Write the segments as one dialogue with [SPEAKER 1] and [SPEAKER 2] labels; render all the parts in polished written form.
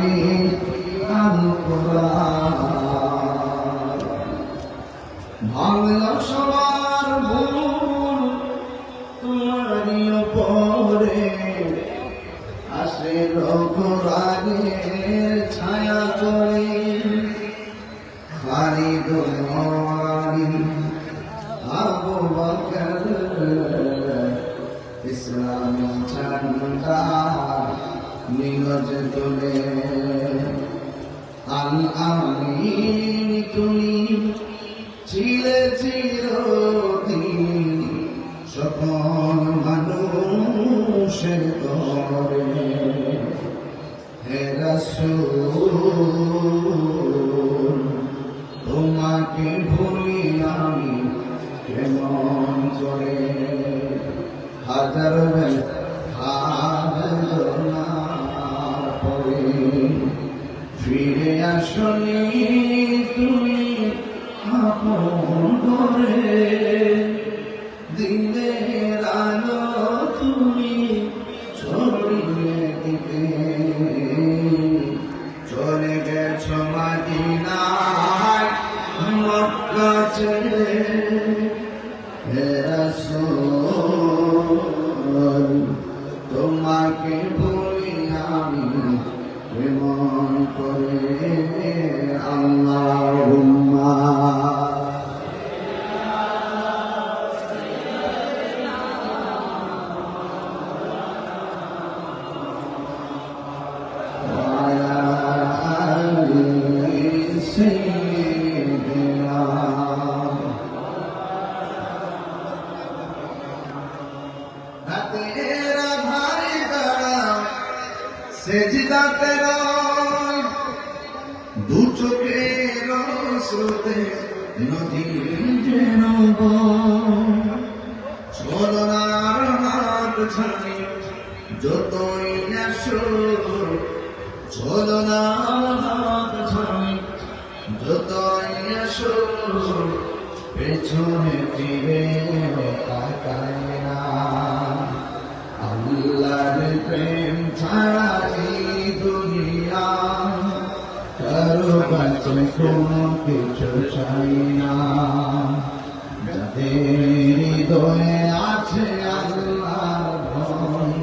[SPEAKER 1] পড়ি আল কোরআন। ভাঙল সবার ভুল তোমারই উপরে, আসে রঘুরাগের ছায়া করে। খালিদুল ওয়ালিদ আবু বকর ইসলামী ঝান্ডা নীরজ তোলে। আল আমিন তুমি ছিলে চিরদিন সকল মানুষের তরে। হে রাসূল তোমাকে ভুলি আমি কেমন করে। হাজার বেদনা পরে ফিরে আসনি তুমি আপন ঘরে। দিনের আলো তুমি ছড়িয়ে দিতে, চলে গেছো মদিনায় মক্কা ছেড়ে। হে রাসূল তোমাকে বলি আমি কেমন করে। আল্লাহুম্মা সেজদাতে রয় দু চোখের স্রোতে নদীর যেন ছলনার হাত ছানি যতই আসো। ছলনার হাত ছানি যতই আসো, পেছনে ফিরে তাকায় না। আল্লাহর প্রেম ছাড়া এই দুনিয়া কারো কাছে কোনো কিছু চাই না। যাদের হৃদয়ে আছে আল্লাহর ভয়,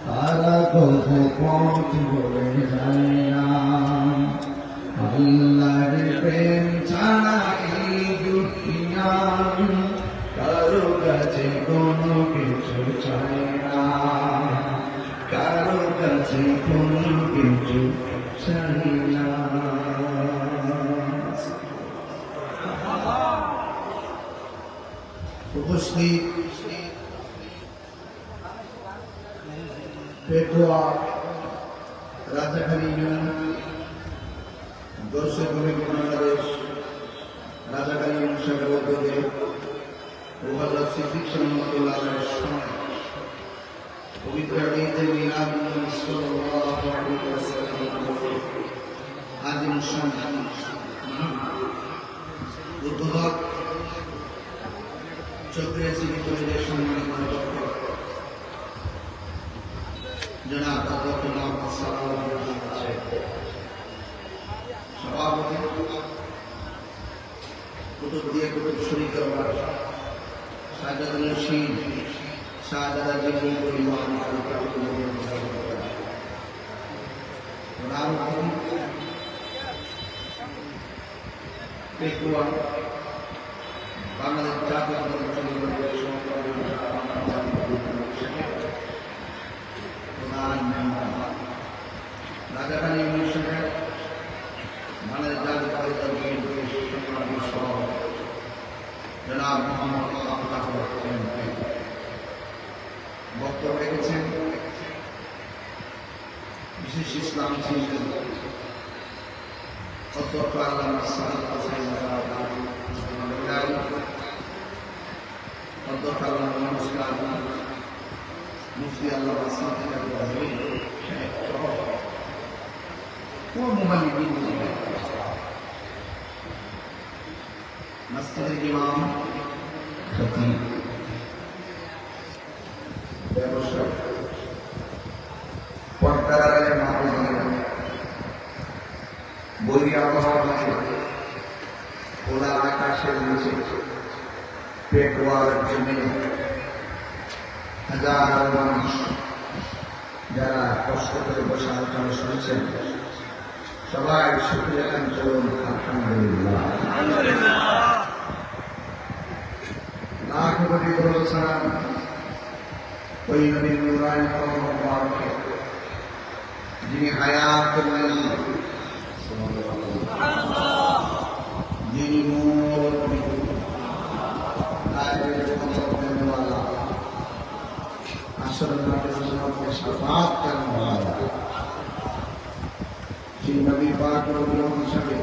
[SPEAKER 1] তারা কবু পথ ভুলে যায় না। আল্লাহর প্রেম ছাড়া এই দুনিয়া কারো কাছে কোনো কিছু চাই না। কারো কাছে কোনো কিছু চাই না। উপস্থিত পেটুয়া রাজাখালী ইউনিয়ন দর্শক কমিটি বাংলাদেশ রাজাখালী ইউনিয়ন শাখার উদ্যোগে ওভারঅল শিক্ষা মন্ত্রণালয়ের সময় পবিত্র ঈদে মিলাদ নবী সাল্লাল্লাহু আলাইহি ওয়াসাল্লাম আজিম শান উদ্বোধক চক্রিয়া সিটি কলেজের সম্মানিত অধ্যক্ষ জনাব অধ্যক্ষ মোহাম্মদ সালাউদ্দিন সভাপতি কুতুব দিয়ে কুতুব শরীফ শাহজালাল রশিদ শাহজালাল জিবরিল পরিবার পেকুয়া বাংলাদেশ জাতীয় রাজাখালী ইউনিয়ন শাখার বাংলাদেশ জাতীয় জনাব মোহাম্মদ বক্তব্য রেখেছেন বিশেষ ইসলাম ছিলেন অধ্যক্ষ আল্লামা সাঈদ হোসেন অধ্যক্ষ আল্লামা নমস্কার মুফতি আল্লামা সাঈদ ও মুহাল্লিদিন মসজিদের ইমাম খতিব ব্যবসায়ী পর্দার আড়ালে মা-বোনেরা এই আবহাওয়ার মাঝে খোলা আকাশের নিচে পেটওয়ার জমে হাজার মানুষ যারা কষ্ট করে বসে আলোচনা শুনছেন, সবাই শুক্রিয়া খান চলুন আলহামদুলিল্লাহ। লাখ কোটি দরুদ সালাম ওই নবীর নূরানি কদম মুবারকে, যিনি হায়াতুল নবী, যিনি নূর শাফাত करने वाला, जिन नबी पाक नबी हिसाবে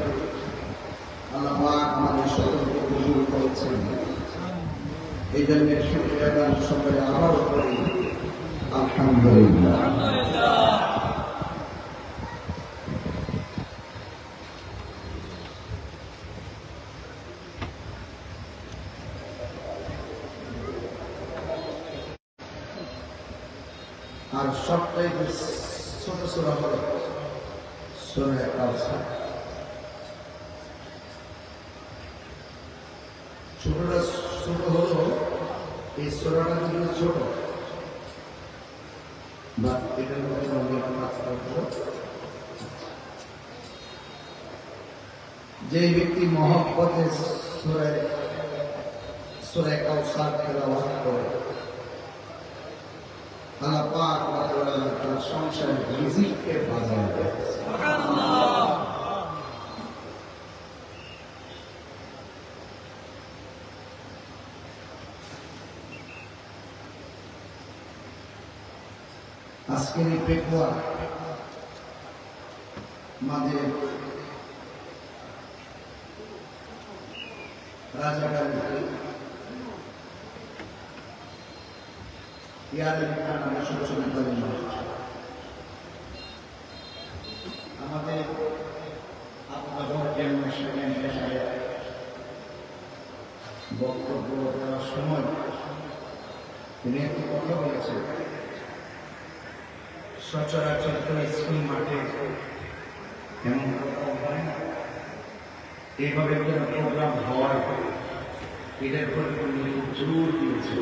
[SPEAKER 1] আল্লাহ পাক আমাদের সকলকে কবুল করেছেন। এই জন্য শুকরিয়া আদায় সকলে আবার করি আলহামদুলিল্লাহ। আর সবটাইতে ছোট সূরা হলো সূরা কাউসার। ছোটটা ছোট হলো, এই সূরাটা যদি ছোট বা এটার মধ্যে অনেক মাত্রা হলো, যে ব্যক্তি মহব্বতে সূরা কাউসার তেলাওয়াত করে, আল্লাহ পাক তার সংসারে রিজিককে বাজার দেয়। সুবহানাল্লাহ। আজকের এই পেকুয়া আমাদের রাজাকার আমাদের বক্তব্য দেওয়ার সময় তিনি একটি কথা বলেছেন, সচরাচর স্কুল মাঠে এমন প্রোগ্রাম হয় না, এইভাবে কোনো প্রোগ্রাম হয় এটার উপর জোর দিয়েছে।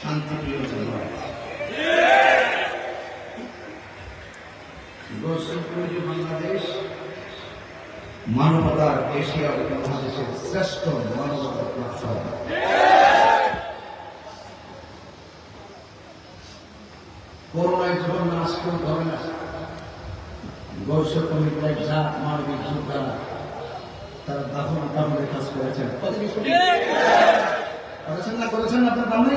[SPEAKER 1] শান্তিপ্রিয় বাংলাদেশ মানবতার এশিয়া উপমহাদেশের শ্রেষ্ঠ মানবতার প্ল্যাটফর্ম। করোনায় জীবন নাশ করতে হবে না, গৌস কমিটির যা মানবিক যোদ্ধারা তারা দাফন কামড়ের কাজ করেছেন, করেছেন না আপনার কামড়ে,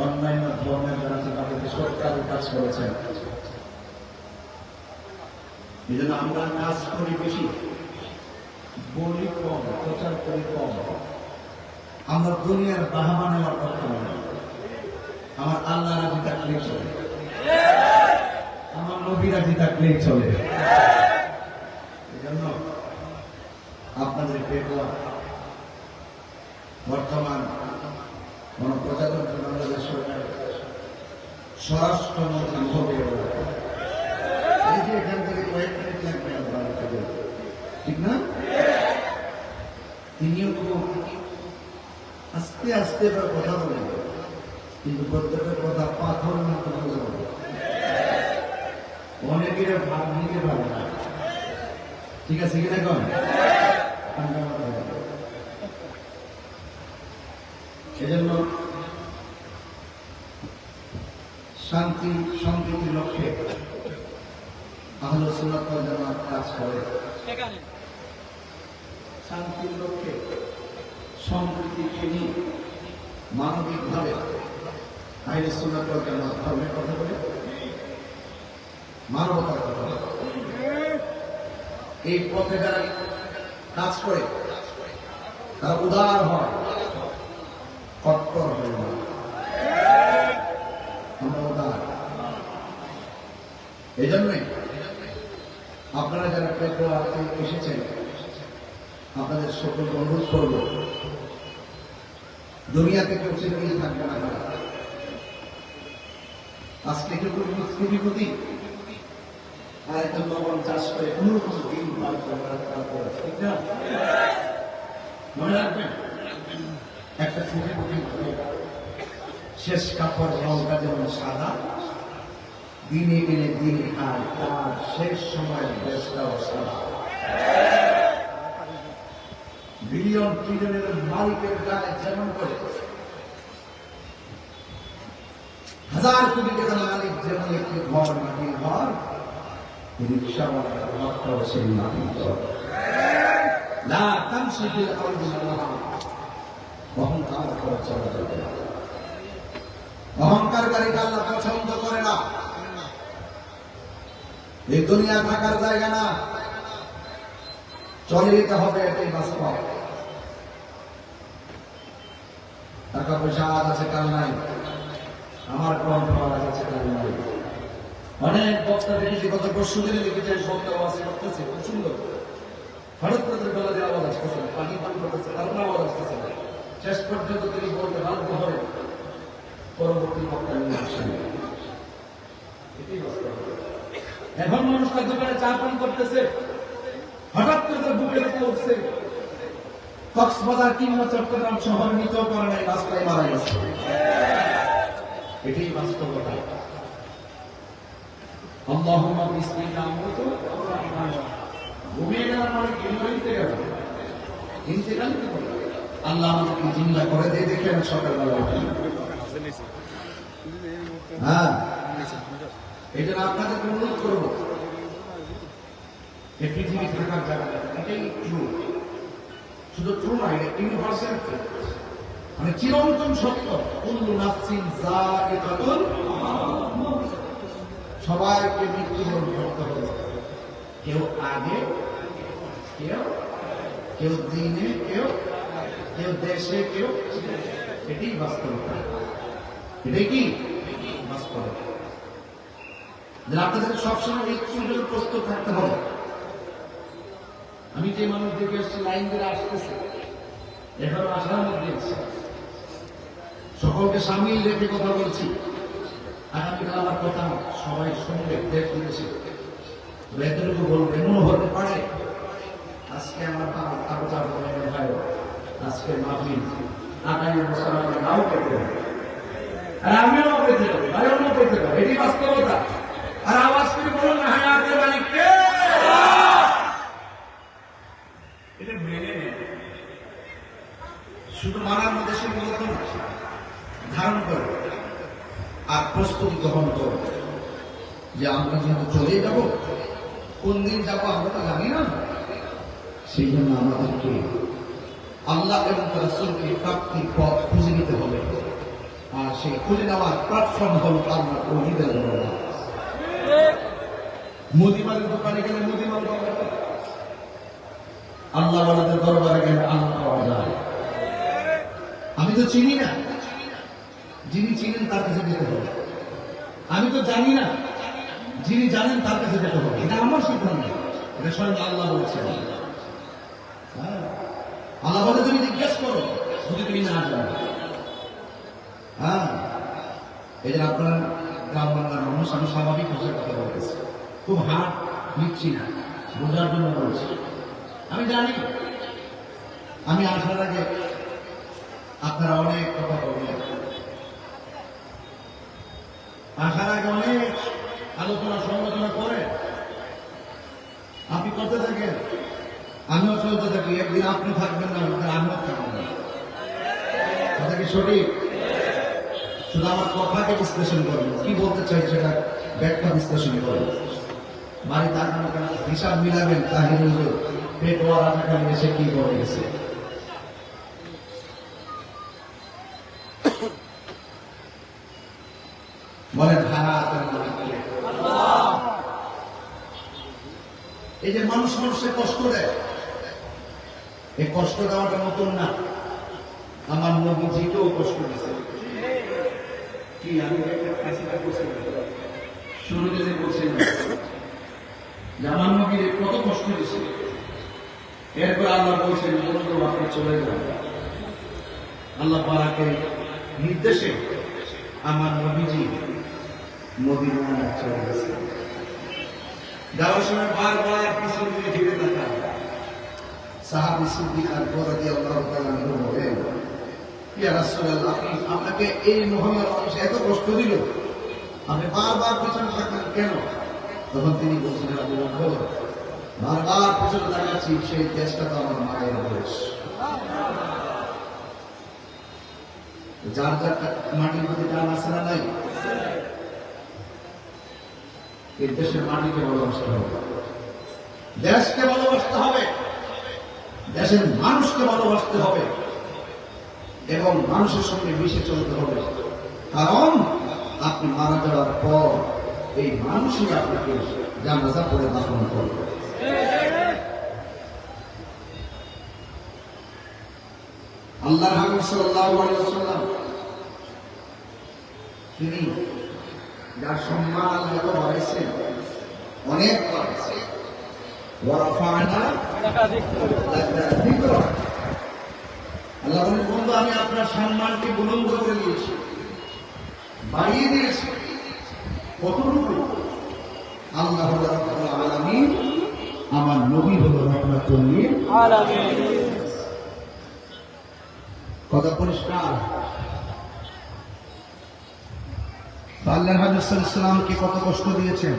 [SPEAKER 1] অন্যান্য ধর্মের যারা তাদের সরকারের কাজ করেছেন। এই জন্য আমরা কাজ করি বেশি, বলি কম, প্রচার করি কম। আমরা দুনিয়ার বাহাবা নেওয়ার কথা নয়, আমার আল্লাহ রাজি থাকলেই চলে, আমার নবী রাজি থাকলেই চলে। এই জন্য আপনাদের পেকুয়া বর্তমান গণপ্রজাতন্ত্র বাংলাদেশ সরকার স্বরাষ্ট্রমন্ত্রী হবে, এই যে এখান থেকে কয়েক মিনিট লাগবে আপনার, ঠিক না? তিনিও খুব আস্তে আস্তে কথা বলেন, কিন্তু প্রত্যেকের কথা পাথর মতো বুঝে বলে। অনেকের ভাব নিতে পারে না, ঠিক আছে কিনা? কম সেজন্য শান্তি সম্প্রীতির লক্ষ্যে আহলে সুন্নাত ওয়াল জামাত কাজ করে। শান্তির লক্ষ্যে সম্প্রীতিকে নিয়ে মানবিকভাবে আহলে সুন্নাত ওয়াল জামাত ধর্মের কথা বলে, মানবতার কথা বলে। এই পথে যারা কাজ করে তারা উদার হয়, কট্টর হয় না। আমরা উদার। এই জন্যই আপনারা যারা পেট্রোল এসেছেন, আপনাদের সকলকে অনুরোধ করব, দুনিয়াতে কেউ চিরদিন থাকবে না। আজকে কেউ কোটিপতি আর একটা লবণ চাষ করে 15 দিন পার করে, ঠিক না? মনে রাখবেন, একটা কোটিপতি শেষ কাপড় রঙটা যেমন সাদা, দিনে দিনে দিন খায়, তার শেষ সময়ের দেশটাও সাদা। বিলিয়ন ট্রিলিয়নের মালিকের গায়ে যেমন করে, হাজার কোটি টাকার মালিক যেমন একটি ঘর, মাটির ঘর, রিক্সাওয়ালার ঘরটাও সেই মাটির ঘর। লা তামশি ফিল আরদি মারহা, অহংকার করে চলা যাবে না। অহংকারকারীকে আল্লাহ পছন্দ করে না। এই দুনিয়া থাকার জায়গা না, চলে যেতে হবে, এটাই বাস্তব। টাকা পয়সা আজ আছে কাল নাই, আমার কম আজ আছে কাল নাই। অনেক বক্তা দেখেছি, গত পরশু দিনে দেখেছি বক্তা আওয়াজ করতেছে খুব সুন্দর, হঠাৎ করে গলা দিয়ে আওয়াজ আসতেছে, পানি পান করতেছে, কারণ আওয়াজ আসতেছে। শেষ পর্যন্ত তিনি বলতে বাধ্য হয়ে পরবর্তী বক্তা নিয়ে আসেন। এটাই বাস্তব। এখন মানুষ তার দোকানে চা পান করতেছে, হঠাৎ করে তার বুকের উপর উঠছে, কক্সবাজার কিংবা চট্টগ্রাম শহর নিতেও পারে নাই, রাস্তায় মারা গেছে। এটাই বাস্তবতা। আল্লাহুম্মা বিসমিকা আমুতু ঘুমিয়ে গেলাম মানে কিনতে গেল, ইন্তেকাল কি করে? আল্লাহ আমাকে জিন্দা করে দিয়ে দেখে আমি সকালবেলা উঠি। হ্যাঁ, এই জন্য আপনাদের অনুরোধ করব, এই পৃথিবী থাকার জায়গা, এটাই ট্রু। শুধু ট্রু নয়, এটা ইউনিভার্সাল ট্রু, মানে চিরন্তন সত্য। কুল্লু নাফসিন যায়িকাতুল মাউত, সবাইকে মৃত্যুবরণ করতে হবে। কেউ আগে, কেউ দিনে, কেউ দেশে, কেউ। এটাই বাস্তবতা, এটাই কি বাস্তবতা। আপনাদের সবসময় মৃত্যুর জন্য প্রস্তুত থাকতে হবে। আমি যে মানুষ দেখে এসছি লাইন ধরে আসতেছে, এখনো আসার মধ্যে সকলকে সামিল রেখে কথা বলছি। আগামীকাল আমার কথা সবাই শুনবে, দেশ বিদেশে। এতটুকু বলবো, এমনও হতে পারে আজকে আমার ভাই আজকে মাহফিল আগামী বছর আমরা নাও পেতে পারি, আর আমিও পেতে পারি, ভাইও পেতে পারি। এটি বাস্তবতা। আর আওয়াজ করে বলুন না, হায়াতের মালিক কে? এটা মেনে নেন, শুধু মানার মধ্যে সীমাবদ্ধ না, ধারণ করে আর প্রস্তুতি গ্রহণ করো যে আমরা যেহেতু চলে যাব, কোন দিন যাবো আমরা তো জানি না। সেই জন্য আমাদেরকে আল্লাহ এবং রাসূলকে প্রাপ্তির পথ খুঁজে নিতে হবে। আর সেই খুঁজে নেওয়ার প্ল্যাটফর্ম হল আল্লাহ ওহীদের দরবার। মুদিমালের দোকানে গেলে মুদিমাল পাওয়া যায়, আল্লাহ ওয়ালাদের দরবারে গেলে আল্লাহ পাওয়া যায়। আমি তো চিনি না, যিনি চিনেন তার কাছে যেতে হবে। আমি তো জানি না, যিনি জানেন তার কাছে যেতে হবে। এটা আমার সিদ্ধান্ত, এটা স্বয়ং আল্লাহ বলছেন। আল্লাহ বলে তুমি জিজ্ঞেস করো যদি তুমি না জানো। হ্যাঁ, এই যে আপনার গ্রাম বাংলার মানুষ, আমি স্বাভাবিক ভাষায় কথা বলতেছি, খুব হাট নিচ্ছি না, বোঝার জন্য বলছি। আমি জানি আমি আসার আগে আপনারা অনেক কথা বলবেন, আসার আগে অনেক আলোচনা সমালোচনা করে আপনি করতে থাকেন, আমিও চলতে থাকি। একদিন আপনি থাকবেন না, আমিও থাকবেন না। কথা কি সঠিক? শুধু আমার কথাকে বিশ্লেষণ করবেন, কি বলতে চাই সেটা ব্যাখ্যা বিশ্লেষণ করবেন। বাড়ি তার হিসাব মিলাবেন, তাহির পেট ওয়ারা টাকা নিয়ে এসে কি করে গেছে। বলেন এই যে মানুষ মানুষের কষ্ট দেয়, এই কষ্ট দেওয়াটা নতুন না। আমার নবীজিকেও কষ্ট দিয়েছে। কি আমি শুরুতে যে বলছিলাম যে আমার নবীর কত কষ্ট দিয়েছে, এরপর আল্লাহ বলছেন, বন্ধু আপনি চলে যান। আল্লাহ পাকের নির্দেশে আমার নবীজি মদিনায় চলে গেছে। যাওয়ার সময় বারবার পিছন দিকে ফিরে তাকান। সাহাবী সিদ্দিক আকবর রাদিয়াল্লাহু তাআলা বলেন, ইয়া রাসূলুল্লাহ, আপনাকে এই মুহাম্মদ এত কষ্ট দিল, আপনি বারবার পিছনে তাকান কেন? তখন তিনি বলছেন, আবু বকর, বারবার পিছনে তাকাচ্ছি, সেই দেশটা তো আমার মায়ের দেশ। যার যার মাটির প্রতি টান আছে না নাই? এই দেশের মাটিকে ভালোবাসতে হবে, দেশকে ভালোবাসতে হবে, দেশের মানুষকে ভালোবাসতে হবে এবং মানুষের সঙ্গে মিশে চলতে হবে। কারণ আপনি মারা যাওয়ার পর এই মানুষই আপনাকে জানাজা করে দাফন করবে। আল্লাহর হাবিব সাল্লাল্লাহু আলাইহি ওয়াসাল্লাম তিনি যার সম্মান আল্লাহ এত বাড়াইছেন, অনেক বাড়াইছেন। আল্লাহ বলেন, বন্ধু আমি আপনার সম্মানকে বুলন্দ করে দিয়েছি, বাড়িয়ে দিয়েছি। কতটুকু? আল্লাহ হলো রাব্বুল আলামিন, আমার নবী হলো রাহমাতুল লিল আলামিন। কথা পরিষ্কার? আল্লাহর হাবিব সাল্লাল্লাহু আলাইহি ওয়াসাল্লামকে কত কষ্ট দিয়েছেন,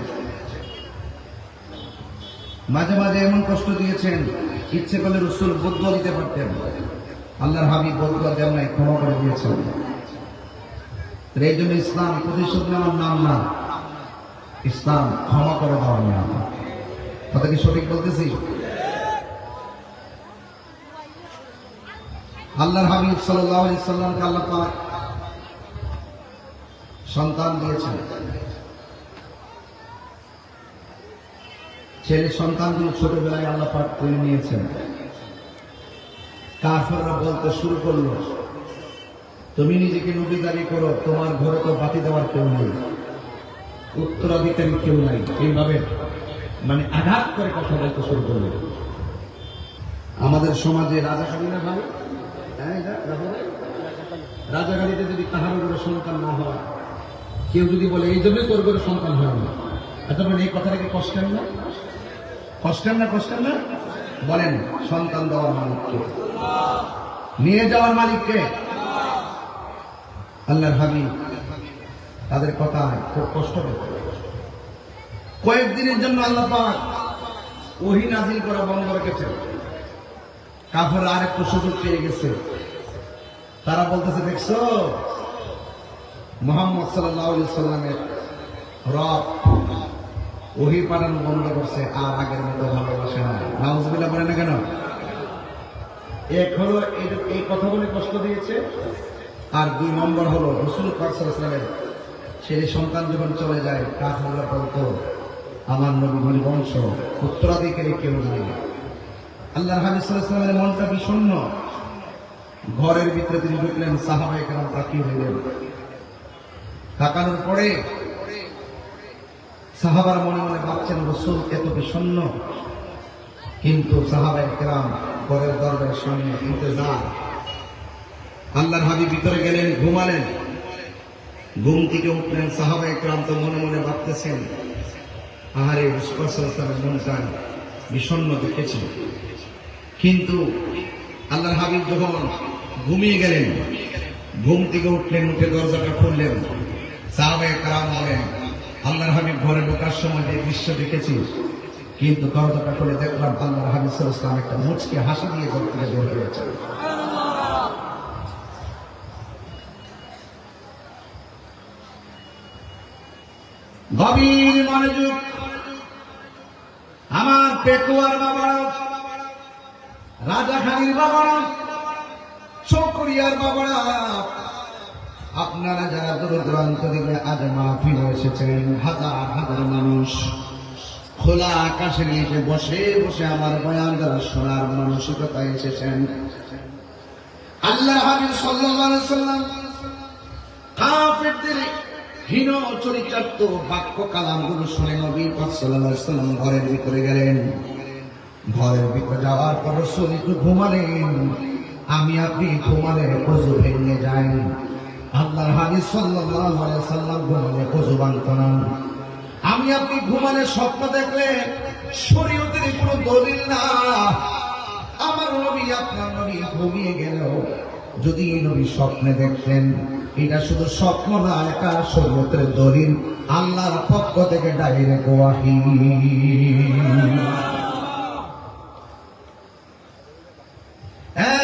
[SPEAKER 1] মাঝে মাঝে এমন কষ্ট দিয়েছেন ইচ্ছে করলে রাসূল বদদুয়া দিতে পারতেন, আল্লাহর হাবিব বদদুয়া দেন নাই, ক্ষমা করে দিয়েছেন। এই জন্য ইসলাম প্রতিশোধ নেওয়ার নাম না, ইসলাম ক্ষমা করে দেওয়ার নাম। কথা কি সঠিক বলতেছি? আল্লাহর হাবিব সাল্লাল্লাহু আলাইহি সাল্লামকে আল্লাহ পাক সন্তান দিয়েছেন। ছেলে সন্তানগুলো ছোটবেলায় আল্লাহ পাক করে নিয়েছেন। কাফেররা বলতে শুরু করলো, তুমি নিজেকে নবী দাবি করো, তোমার ঘরে তো বাতি দেওয়ার কেউ নেই, উত্তরাধিকারী কেউ নাই। এইভাবে মানে আঘাত করে কথা বলতে শুরু করলো। আমাদের সমাজে রাজাকারী না ভাই, রাজাকারীতে যদি কাহার ঘরে সন্তান না হয়, কেউ যদি বলে এই জন্যই তোর ঘরে সন্তান হয় না, আচ্ছা বলেন এই কথাটাকে কষ্টের না? কষ্টের না? কষ্টের না? বলেন, সন্তান দেওয়ার মালিককে, নিয়ে যাওয়ার মালিককে। আল্লাহর হাবিব তাদের কথা খুব কষ্ট পেত। কয়েকদিনের জন্য আল্লাহ পাক ওহী নাযিল করা বন্ধ রেখেছেন। কাফেররা আরেকটু সুযোগ পেয়ে গেছে। তারা বলতেছে, দেখছো মুহাম্মদ সাল্লাল্লাহু আলাইহি সাল্লামের রব ওহী পাঠানো বন্ধ করছে, আর আগের মতো ভালোবাসে না। নাউজুবিল্লাহ বলে না কেন? এক হলো এই কথা বলে কষ্ট দিয়েছে, আর দুই নম্বর হলো রাসূল পাক সাল্লাল্লাহু আলাইহি ওয়াসাল্লামের ছেলে সন্তান যখন চলে যায়, কাফেররা বলতো আমার নবীর বংশ উত্তরাধিকারী কেউ নেই। আল্লাহর হাবিব সাল্লাল্লাহু আলাইহি ওয়াসাল্লামের মনটা বিষণ্ণ। ঘরের ভিতরে তিনি ঢুকলেন, সাহাবায়ে কেরাম তাকিয়ে রইলেন। তাকানোর পরে সাহাবার মনে মনে ভাবছেন রাসূল এত বিষণ্ণ, কিন্তু সাহাবায়ে কেরাম ঘরের দরজার সামনে ইন্তজার। আল্লাহর হাবিব ভিতরে গেলেন, ঘুমালেন। ঘুম থেকে উঠলেন, সাহাবায়ে কেরাম তো মনে মনে ভাবতেছেন, আহারে রাসূল সাল্লাল্লাহু আলাইহি ওয়াসাল্লামের মনটা বিষণ্ণ দেখেছিল। কিন্তু আল্লাহর হাবিব যখন ঘুমিয়ে গেলেন, ঘুম থেকে উঠলেন, উঠে দরজাটা খুললেন। সাহাবায়ে কেরাম বলেন, আল্লাহর হাবিব ঘরে ঢোকার সময় যে দৃশ্য দেখেছি, কিন্তু দরজাটা খুলে দেখলাম আল্লাহর হাবিব সাল্লাল্লাহু আলাইহি ওয়াসাল্লাম একটা মুচকি হাসি দিয়ে ঘর থেকে বের হয়েছে। গভীর মনোযোগ। আমার পেকুয়ার বাবারা, রাজাখালীর বাবারা, চকরিয়ার বাবারা, আপনারা যারা দূর দূরান্ত থেকে আজ মাহফিলে এসেছেন, হাজার হাজার মানুষ খোলা আকাশের নিচে বসে বসে আমার বয়ান যারা শোনার মানসিকতায় এসেছেন, আল্লাহর হাবিব সাল্লাল্লাহু আলাইহি ওয়াসাল্লাম কাফেরদের হীন চরিতার্থ বাক্য কালামগুলো শুনে নবী পাক সাল্লাল্লাহু আলাইহি ওয়াসাল্লাম ঘরের ভিতরে গেলেন। ঘরের ভিতরে যাওয়ার পর রাসূল একটু ঘুমালেন। আমি আপনি ঘুমালে ওযু ভেঙে যায়। আল্লাহর হাবিব সাল্লাল্লাহু আলাইহি সাল্লাম ঘুমালে ওযু ভাঙতো না। আমি আপনি ঘুমালে স্বপ্ন দেখলে শরীয়তের কোনো দলিল না। আমার নবী আপনার নবী ঘুমিয়ে গেল, যদি নবী স্বপ্নে দেখতেন, এটা শুধু স্বপ্ন না, এটা শরীয়তের দলিল, আল্লাহর পক্ষ থেকে ডাইরেক্ট ওয়াহী।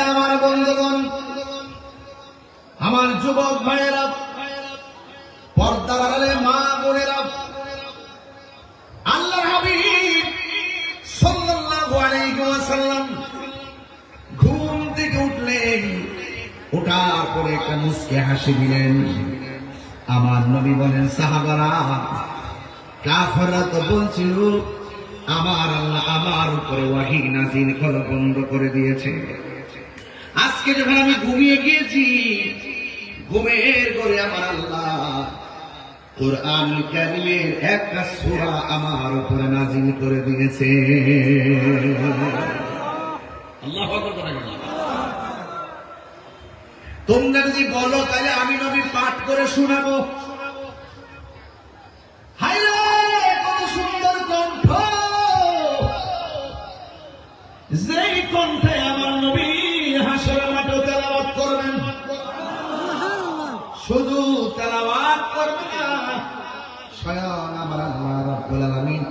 [SPEAKER 1] আমার বন্ধুগণ, আমার যুবক ভাইয়েরা, পর্দার আড়ালে মা বোনেরা, আল্লাহর হাবিব সাল্লাল্লাহু আলাইহি ওয়াসাল্লাম ঘুম থেকে উঠলেন, ওঠার পরে একটা মুস্কি হাসি দিলেন। আমার নবী বলেন, সাহাবারা, কাফেররা তো বলছিল আমার আল্লাহ আমার উপরে ওয়াহী নাযিল করা বন্ধ করে দিয়েছে। আজকে যখন আমি ঘুমিয়ে গিয়েছি, ঘুমের ঘরে আমার আল্লাহ কুরআন কারীমের একটা সূরা আমার উপরে নাযিল করে দিয়েছে। আল্লাহু আকবার। তোমরা যদি বলো তাহলে আমি নবী পাঠ করে শোনাবো। হায়রে কত সুন্দর কণ্ঠ, যেই কণ্ঠে আমার নবী হাসরের মাঠে তেলাওয়াত করবেন। শুধু তেলাওয়াত করবেন না, স্বয়ং আমার আল্লাহ রাব্বুল আলামিন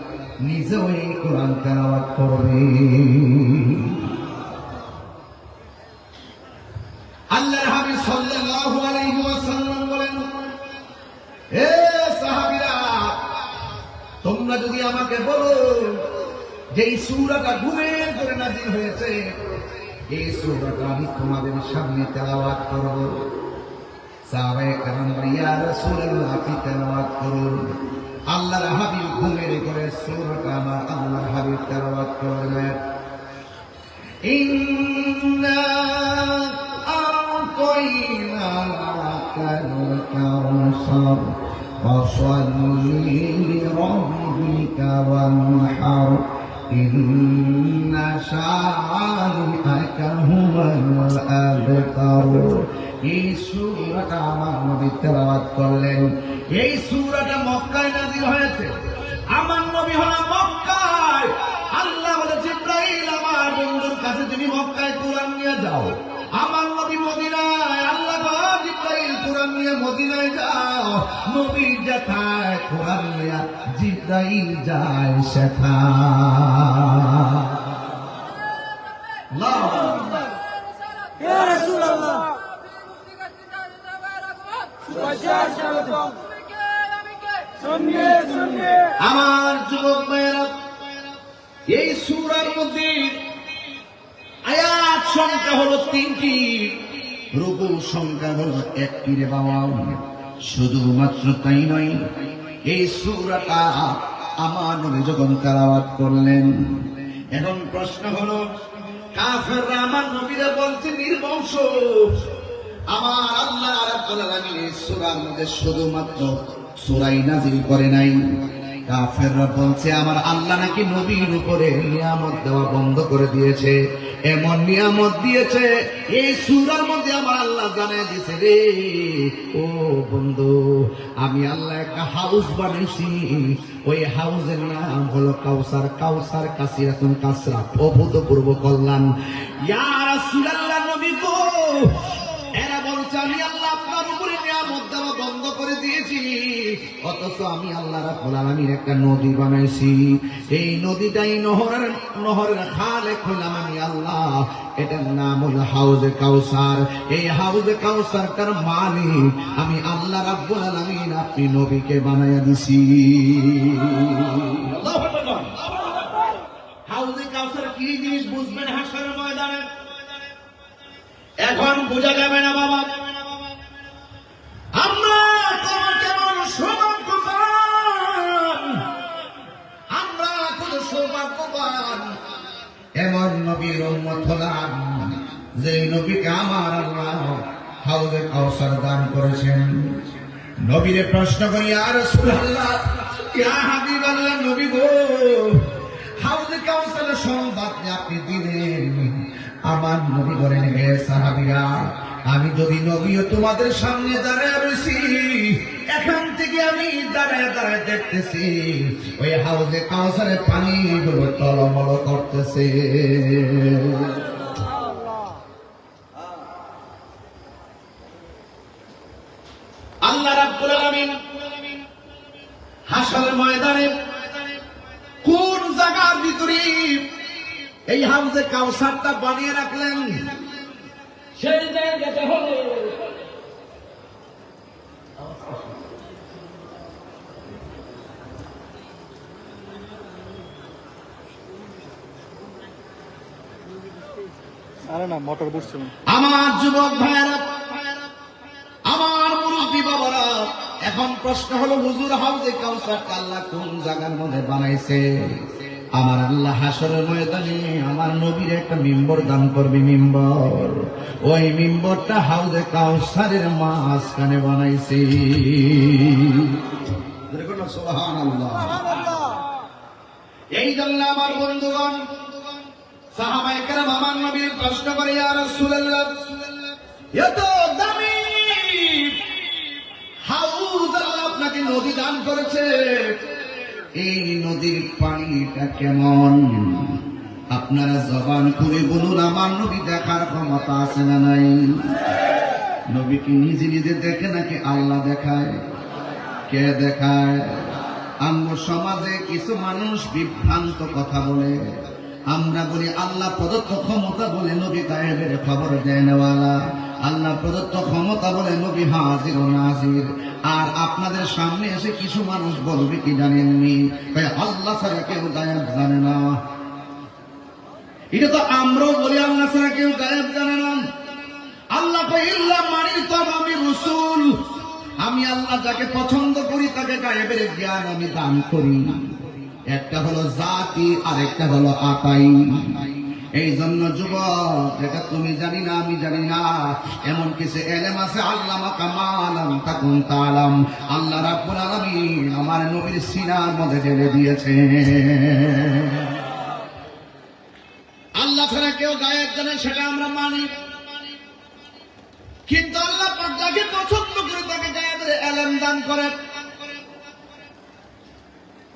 [SPEAKER 1] নিজেও এই কোরআন তেলাওয়াত করবে। আল্লাহর হাবিব সাল্লাল্লাহু আলাইহি ওয়াসাল্লাম বলেন, হে সাহাবীরা, তোমরা যদি আমাকে বলো যে এই সূরাটা ঘুমের ঘরে নাযিল হয়েছে, এই সূরাটা আমি তোমাদের সামনে তেলাওয়াত করব। সাহাবায়ে কেরাম বলেন, ইয়া রাসূলুল্লাহ, আপনি তেলাওয়াত করুন। আল্লাহর হাবিব ঘুমের ঘরে সূরাটা আমার আল্লাহর হাবিব তেলাওয়াত করলেন। ইন্না আ'তাইনাকাল কাউসার ফাসাল্লি লিরাব্বিকা ওয়ানহার ইন্না শানিআকা হুয়াল আবতার। এই সূরাটা আমার নবী তেলাওয়াত করলেন। এই সূরাটা মক্কায় নাযিল হয়েছে। আমার নবী হলো মক্কায়। আল্লাহ বলে, জিবরাইল আমার বন্ধুর কাছে তুমি মক্কায় কোরআন নিয়ে যাও। আমার নবী মদিনায়, আল্লাহ বলে, জিবরাইল কোরআন নিয়ে মদিনায় যাও। নবী যেথায় কোরআন নিয়ে জিবরাইল যায় সেথায়। আল্লাহু আকবার।
[SPEAKER 2] ইয়া রাসূলুল্লাহ,
[SPEAKER 1] আমার যুবক ভাইয়েরা, এই সূরার মধ্যে আয়াত সংখ্যা হলো 3টি, রুকু সংখ্যা হলো 1টি রে বাবা। শুধুমাত্র তাই নয়, এই সূরাটা আমার নবী যখন তেলাওয়াত করলেন, এখন প্রশ্ন হলো, কাফেররা আমার নবীরা বলছে নির্বংশ। আমার আল্লাহ রাব্বুল আলামিন এই সূরার মধ্যে শুধুমাত্র সূরাই নাযিল করে নাই। কাফেররা বলছে আমার আল্লাহ নাকি নবীর উপরে নিয়ামত দেওয়া বন্ধ করে দিয়েছে। এমন নিয়ামত দিয়েছে এই সূরার মধ্যে আমার আল্লাহ জানায় দিয়েছে, রে ও বন্ধু, আমি আল্লাহ একটা হাউস বানাইছি। ওই হাউসের নাম হলো কাউসার। কাউসার কাসিরাতুন কাসরা, অভূতপূর্ব কল্যাণ। ইয়া রাসূলুল্লাহ, নবী গো, এরা বলছে আমি আল্লাহ আপনার উপরে নিয়ামত দেওয়া বন্ধ করে দিয়েছি, অথচ আমি আল্লাহ রাব্বুল আলামিন একটা নদী বানাইছি। এই নদীটাই নহরের খালেক হলাম আমি আল্লাহ। এটার নাম হলো হাউজে কাউসার। এই হাউজে কাউসারটার মালিক আমি আল্লাহ রাব্বুল আলামিন, আপনি নবীকে বানাইয়া দিছি। হাউজে কাউসার কি জিনিস বুঝবেন হাসরের ময়দানে, এখন বোঝা যাবে না বাবা। আমরা কেমন সৌভাগ্যবান, আমরা কত সৌভাগ্যবান, এমন নবীর উম্মত হলাম যে নবীকে আমার আল্লাহ হাউজে কাউসার দান করেছেন। নবীরে প্রশ্ন করি, ইয়া রাসূলুল্লাহ, ইয়া হাবিবাল্লাহ, নবী গো, হাউজে কাউসারের সংবাদ আপনি দিলেন। আমার নবী বলেন, হে সাহাবীরা, আমি যদি নবীও তোমাদের সামনে দাঁড়ায় রয়েছি, এখান থেকে আমি দাঁড়ায় দাঁড়ায় দেখতেছি ওই হাউজে কাউসারের পানিগুলো টলমল করতেছে। আল্লাহ রাব্বুল আলামিন হাশরের ময়দানে কোন জায়গার ভিতরে এই হাউজে কাউসারটা বানিয়ে রাখলেন?
[SPEAKER 2] সেই জায়গাতে হলো আরে না মোটর বুঝছে না।
[SPEAKER 1] আমার যুবক ভাইয়েরা, আমার মুরব্বী বাবারা, এখন প্রশ্ন হলো, হুজুর হাউজে কাউসারটা আল্লাহ কোন জায়গার মধ্যে বানাইছে? আমার আল্লাহ হাশরের ময়দানে আমার নবীর একটা মিম্বর দান করবে, মিম্বর। ওই মিম্বরটা হাউজে কাউসারের মাঝখানে বানাইছে। সুবহানাল্লাহ। এই জন্য আমার বন্ধুগণ, সাহাবায়ে কেরাম আমার নবীর প্রশ্ন করে, ইয়া রাসূলুল্লাহ, এত দামি হাউজ আল্লাহ আপনাকে নদী দান করেছে, এই নদীর পানিটা কেমন? আপনারা জবান খুলে বলুন, আমার নবী দেখার ক্ষমতা আছে না নাই? নবী কি নিজে নিজে দেখে নাকি আল্লাহ দেখায়? কে দেখায়? আমরা সমাজে কিছু মানুষ বিভ্রান্ত কথা বলে, আমরা বলি আল্লাহ প্রদত্ত ক্ষমতা বলে নবী গায়েবের খবর দেয় নেওয়ালা, আল্লাহ প্রদত্ত ক্ষমতা বলে নবী হাজির ও নাজির। আর আপনাদের সামনে এসে কিছু মানুষ বলবে কি জানেননি, আল্লাহ ছাড়া কেউ গায়েব জানে না। এটা তো আমরাও বলি আল্লাহ ছাড়া কেউ গায়েব জানে না। আল্লাহ ইল্লা মানি তো আমি রাসূল, আমি আল্লাহ যাকে পছন্দ করি তাকে গায়েবের জ্ঞান আমি দান করি। একটা হলো জাতি আর একটা হলো আতাই। এই জন্য যুবক, এটা তুমি জানি না আমি জানি না, এমন কিছু এলেম আছে আল্লামা কামালাম তাকুন তালাম, আল্লাহ রাব্বুল আলামিন আমার নবীর সিনার মধ্যে ঢেলে দিয়েছে। আল্লাহ ছাড়া কেউ গায়েব জানে সেটা আমরা মানি, কিন্তু আল্লাহ পাক যাকে পছন্দ করে তাকে গায়েবের এলেম দান করে।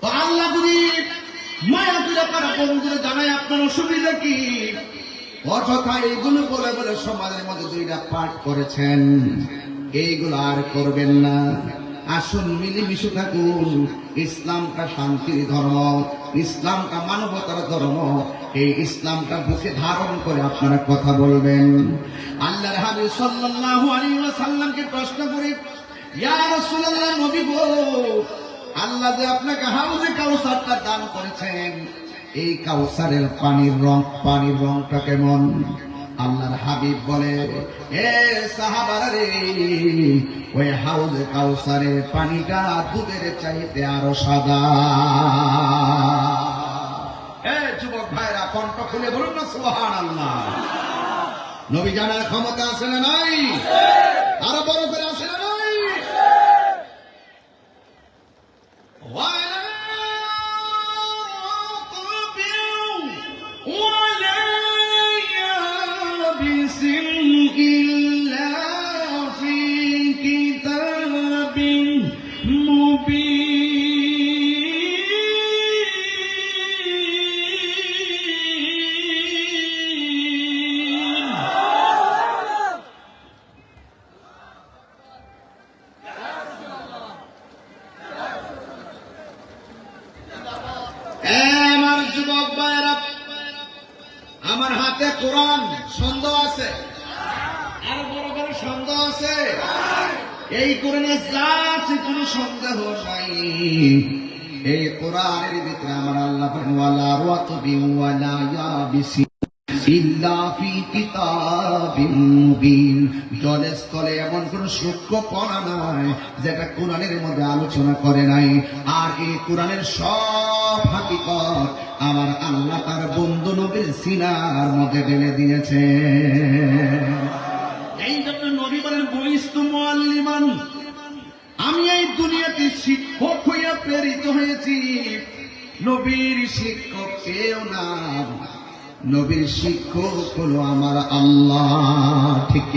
[SPEAKER 1] তো আল্লাহ যদি মায়া করে তারা বন্ধুরা জানায় আপনার অসুবিধা কি, অযথা এইগুলো বলে বলে সমাজের মধ্যে দুইটা পাঠ করেছেন, এইগুলো আর করবেন না। আসুন মিলেমিশে থাকুন। ইসলামটা শান্তির ধর্ম, ইসলামটা মানবতার ধর্ম। এই ইসলামটা বুকে ধারণ করে আপনারা কথা বলবেন। আল্লাহর হাবিব সাল্লাল্লাহু আলাইহি ওয়াসাল্লামকে প্রশ্ন করে, ইয়া রাসূলুল্লাহ, নবী গো, আল্লাহ যে আপনাকে হাউজে কাউসারটা দান করেছেন, এই কাউসারের পানির রংটা কেমন? আল্লাহর হাবিব বলে, এ সাহাবারা রে, ওই হাউজে কাউসারের পানিটা দুধের চাইতে আরো সাদা। যুবক ভাইরা, কণ্ঠ খুলে বলুন না সুবহানাল্লাহ। নবী জানার ক্ষমতা আছে না নাই? আরো বড় করে আছে না নাই? আমার যুবক ভাইয়েরা, আমার হাতে কোরআন, সন্দেহ আছে? আরো বড় বড় সন্দেহ আছে? এই কোরআনে যা আছে কোনো সন্দেহ নাই। এই কোরআনের ভিতরে আমার আল্লাহ বলেন, ওয়ালা রাতবি ওয়ালা ইয়াবিসি ইল্লা ফি কিতাবিম মুবিন। জলের স্থলে এমন কোন সূক্ষ্ম কণা নাই যেটা কোরআনের মধ্যে আলোচনা করে নাই। আর এই কোরআনের সব হাকিকত আমার আল্লাহ তার বন্ধু নবীর সিনার মধ্যে ঢেলে দিয়েছে। এই জন্য নবী বলেন, বুইস্তু মুআল্লিমান, আমি এই দুনিয়াতে শিক্ষক হইয়া প্রেরিত হয়েছি। নবীর শিক্ষক কেউ না, নবীর শিক্ষক হলো আমার আল্লাহ। ঠিক